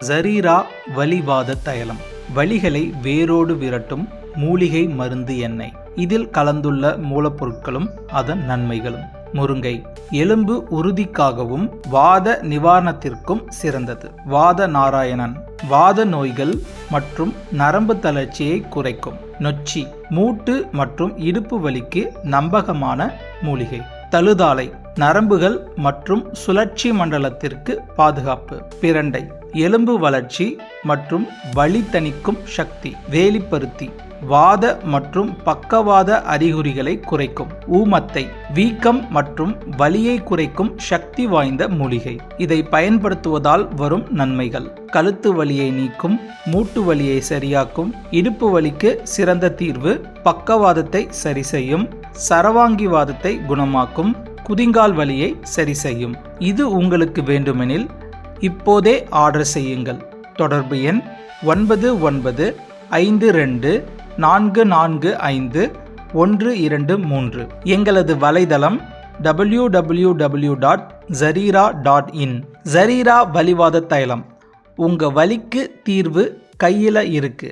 ஜரீரா வலிவாத தைலம் வலிகளை வேரோடு விரட்டும் மூலிகை மருந்து எண்ணெய். இதில் கலந்துள்ள மூலப்பொருட்களும் அதன் நன்மைகளும். முருங்கை எலும்பு உறுதிக்காகவும் வாத நிவாரணத்திற்கும் சிறந்தது. வாத நாராயணன் வாத நோய்கள் மற்றும் நரம்பு தளர்ச்சியை குறைக்கும். நொச்சி மூட்டு மற்றும் இடுப்பு வலிக்கு நம்பகமான மூலிகை. தழுதாலை நரம்புகள் மற்றும் சுழற்சி மண்டலத்திற்கு பாதுகாப்பு. பிரண்டை எலும்பு வளர்ச்சி மற்றும் வலி தணிக்கும் சக்தி. வேலிப்பருத்தி வாத மற்றும் பக்கவாத அறிகுறிகளை குறைக்கும். ஊமத்தை வீக்கம் மற்றும் வலியை குறைக்கும் சக்தி வாய்ந்த மூலிகை. இதை பயன்படுத்துவதால் வரும் நன்மைகள்: கழுத்து வலியை நீக்கும், மூட்டு வலியை சரியாக்கும், இடுப்பு வலிக்கு சிறந்த தீர்வு, பக்கவாதத்தை சரி செய்யும், சரவாங்கிவாதத்தை குணமாக்கும், குதிங்கால் வலியை சரி செய்யும். இது உங்களுக்கு வேண்டுமெனில் இப்போதே ஆர்டர் செய்யுங்கள். தொடர்பு எண் 9914451123. எங்களது வலைதளம் www.zarira.in. ஜரீரா வலிவாத தைலம். உங்க வலிக்கு தீர்வு கையில இருக்கு.